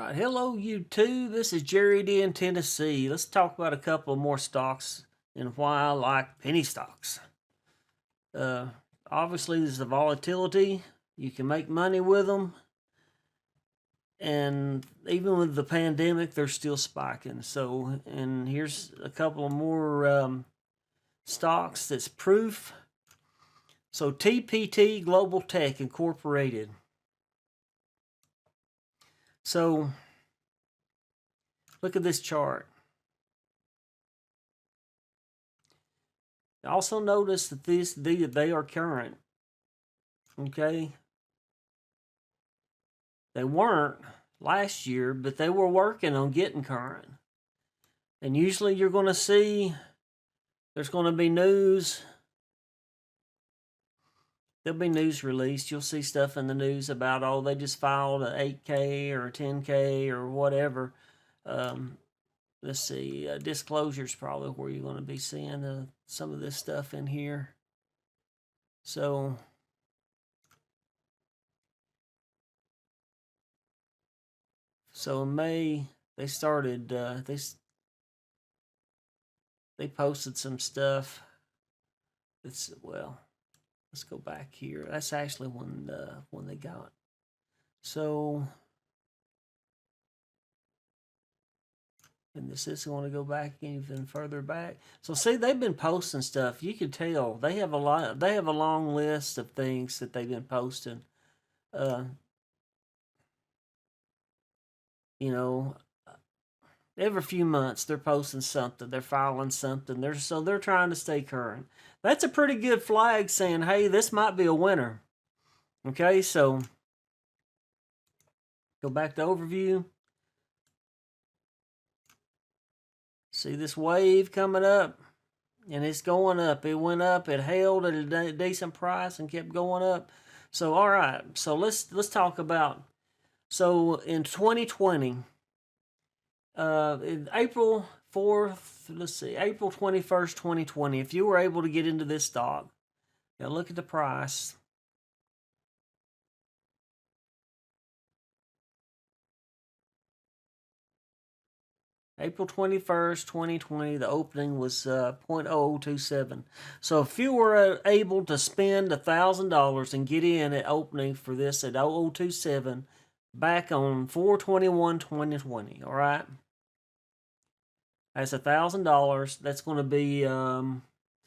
right, hello YouTube. This is Jerry D in Tennessee. Let's talk about a couple more stocks and why I like penny stocks. Obviously, there's the volatility. You can make money with them, and even with the pandemic, they're still spiking. So, and here's a couple more stocks that's proof. So, TPT Global Tech Incorporated. So, look at this chart. Also notice that they are current. Okay. They weren't last year, but they were working on getting current. And usually you're going to see there's going to be news. There'll be news released. You'll see stuff in the news about, oh, they just filed an 8K or a 10K or whatever. Let's see, disclosures probably where you're going to be seeing some of this stuff in here. So in May they started they posted some stuff. It's, well, let's go back here. That's actually when they got. So, and this is going to go back even further back. So see, they've been posting stuff. You can tell they have a lot. They have a long list of things that they've been posting. You know, every few months they're posting something. They're filing something. They're trying to stay current. That's a pretty good flag saying, hey, this might be a winner. Okay, so go back to overview. See this wave coming up, and it's going up. It went up. It held at a decent price and kept going up. So all right. So let's talk about. So in 2020, in April 4th, let's see, April 21st, 2020. If you were able to get into this stock, now look at the price. April 21st, 2020, the opening was 0.0027. So if you were able to spend $1,000 and get in at opening for this at 0027 back on 4/21/2020, all right? That's $1,000. That's going to be,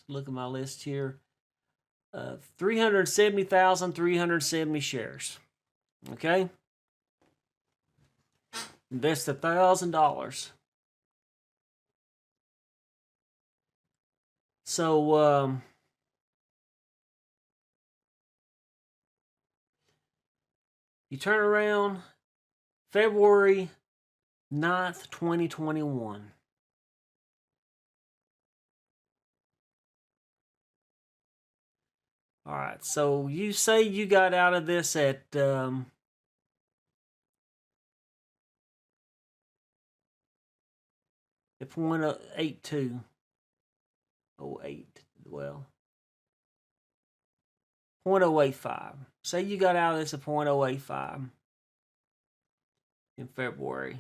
look at my list here, 370,370 shares. Okay? That's $1,000. So, you turn around February 9th, 2021. All right, so you say you got out of this at at 0.82. 08, well, 0.085. Say you got out of this at 0.085 in February.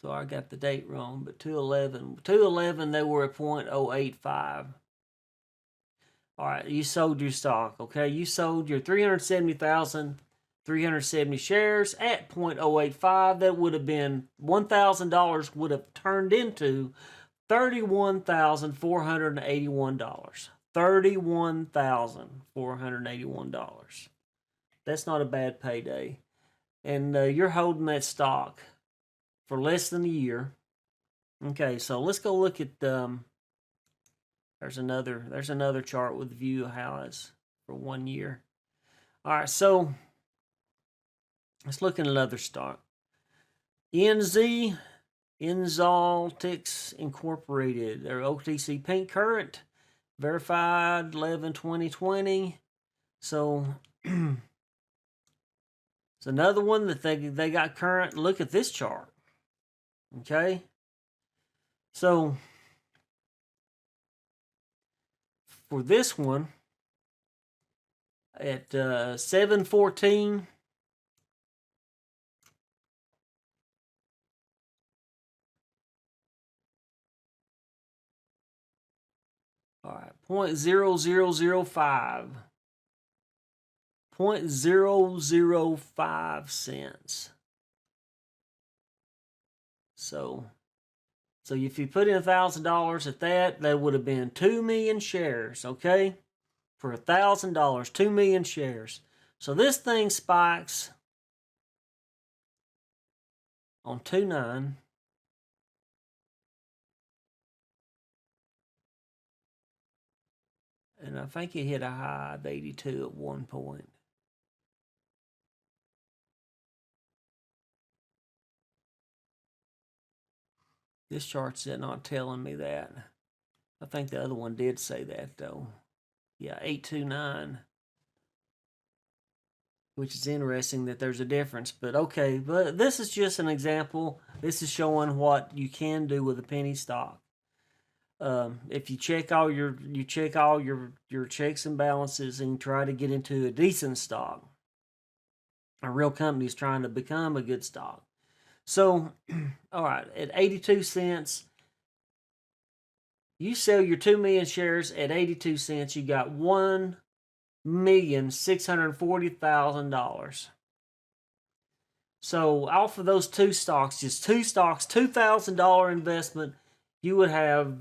So I got the date wrong, but 2/11 they were at 0.085. All right, you sold your stock, okay? You sold your 370,370 shares at 0.085. That would have been $1,000 would have turned into $31,481. $31,481. That's not a bad payday. And you're holding that stock for less than a year. Okay, so let's go look at there's another chart with view of how it's for 1 year. All right, so let's look at another stock. Enzoltex Incorporated. They're OTC Pink Current, verified 11/2020. So it's another one that they got current. Look at this chart. Okay, so for this one, at 7.14. All right, 0.0005. 0.005 cents. So if you put in $1,000 at that would have been 2 million shares, okay? For $1,000, 2 million shares. So this thing spikes on 2.9. And I think it hit a high of 82 at one point. This chart's not telling me that. I think the other one did say that though. Yeah, 829. Which is interesting that there's a difference. But okay, but this is just an example. This is showing what you can do with a penny stock. If you check all your checks and balances and try to get into a decent stock, a real company is trying to become a good stock. So, all right, at 82 cents, you sell your 2 million shares at 82 cents, you got $1,640,000. So off of those two stocks, just two stocks, $2,000 investment, you would have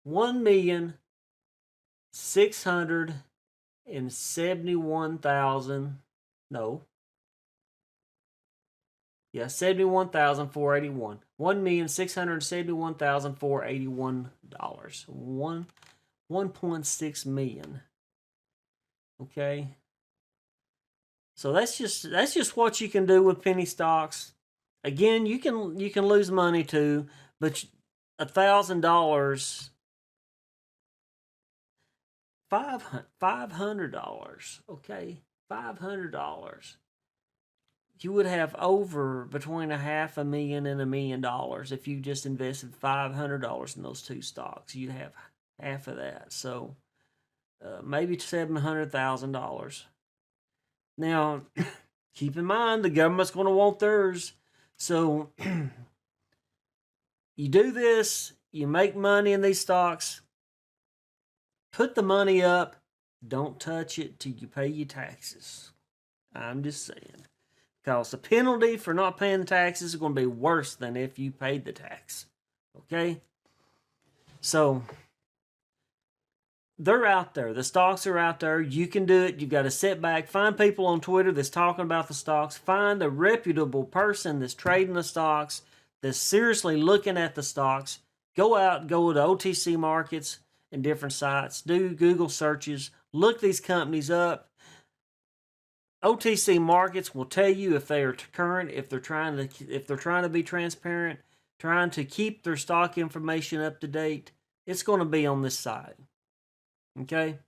1,671,000. No. Yeah, 71,481. $1,671,481. 1.6 million. Okay. So that's just what you can do with penny stocks. Again, you can lose money too, but $1,000, $500. Okay, $500. You would have over between $500,000 and $1 million if you just invested $500 in those two stocks. You'd have half of that. So maybe $700,000. Now, keep in mind the government's going to want theirs. So you do this, you make money in these stocks, put the money up, don't touch it till you pay your taxes. I'm just saying. Because the penalty for not paying the taxes is going to be worse than if you paid the tax. Okay? So they're out there. The stocks are out there. You can do it. You've got to sit back. Find people on Twitter that's talking about the stocks. Find a reputable person that's trading the stocks, that's seriously looking at the stocks. Go out, go to OTC markets and different sites. Do Google searches. Look these companies up. OTC markets will tell you if they are current, if they're trying to be transparent, trying to keep their stock information up to date. It's going to be on this site. Okay.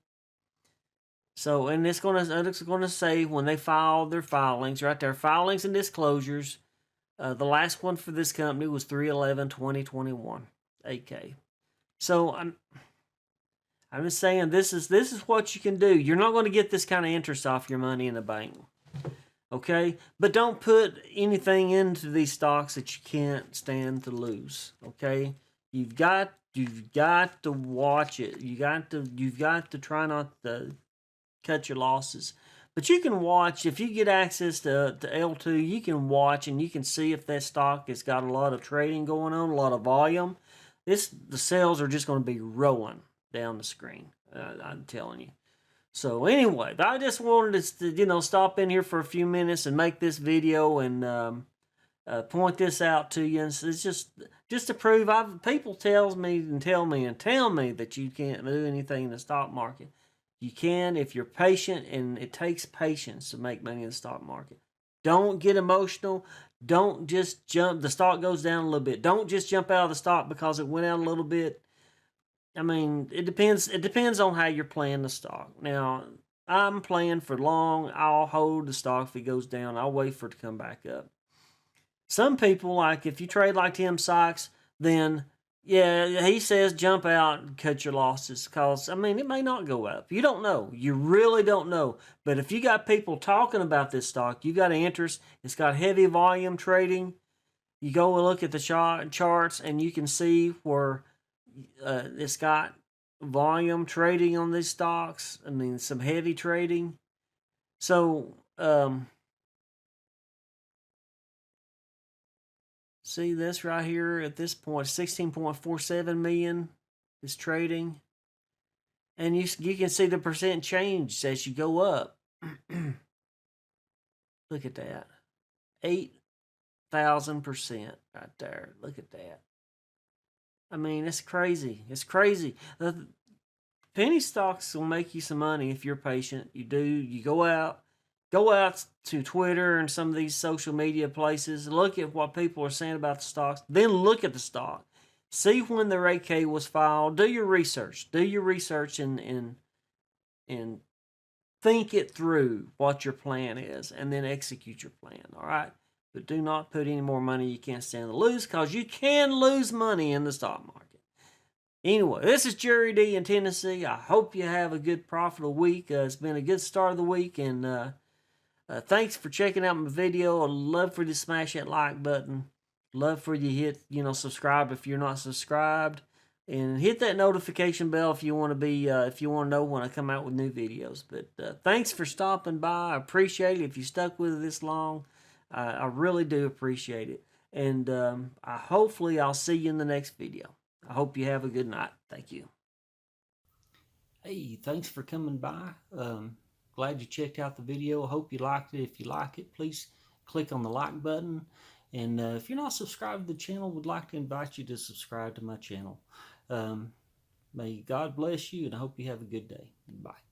So, and it's going to say when they file their filings, right there, filings and disclosures. The last one for this company was 3/11/2021. AK. So I'm just saying this is what you can do. You're not going to get this kind of interest off your money in the bank. Okay? But don't put anything into these stocks that you can't stand to lose. Okay? You've got to watch it. You've got to try not to cut your losses. But you can watch, if you get access to L2, you can watch and you can see if that stock has got a lot of trading going on, a lot of volume. The sales are just going to be rolling down the screen. I'm telling you. So anyway, I just wanted to stop in here for a few minutes and make this video and point this out to you. And it's just to prove. People tell me that you can't do anything in the stock market. You can if you're patient, and it takes patience to make money in the stock market. Don't get emotional. Don't just jump. The stock goes down a little bit. Don't just jump out of the stock because it went out a little bit. I mean, it depends. It depends on how you're playing the stock. Now, I'm playing for long. I'll hold the stock if it goes down. I'll wait for it to come back up. Some people, like if you trade like Tim Sykes, then Yeah, he says jump out and cut your losses because, I mean, it may not go up. You don't know. You really don't know. But if you got people talking about this stock, you got an interest, it's got heavy volume trading, you go and look at the charts and you can see where it's got volume trading on these stocks. I mean, some heavy trading. So, see this right here at this point, 16.47 million is trading. And you can see the percent change as you go up. Look at that. 8,000% right there. Look at that. I mean, it's crazy. It's crazy. The penny stocks will make you some money if you're patient. You go out to Twitter and some of these social media places, look at what people are saying about the stocks, then look at the stock. See when their 8K was filed. Do your research. Do your research and think it through what your plan is and then execute your plan. All right. But do not put any more money you can't stand to lose, because you can lose money in the stock market. Anyway, this is Jerry D in Tennessee. I hope you have a good, profitable week. It's been a good start of the week, and thanks for checking out my video. I'd love for you to smash that like button. Love for you to hit, subscribe if you're not subscribed, and hit that notification bell if you want to if you want to know when I come out with new videos. But thanks for stopping by. I appreciate it. If you stuck with it this long, I really do appreciate it. And hopefully I'll see you in the next video. I hope you have a good night. Thank you. Hey, thanks for coming by. Glad you checked out the video. I hope you liked it. If you like it, please click on the like button. And if you're not subscribed to the channel, would like to invite you to subscribe to my channel. May God bless you, and I hope you have a good day. Bye.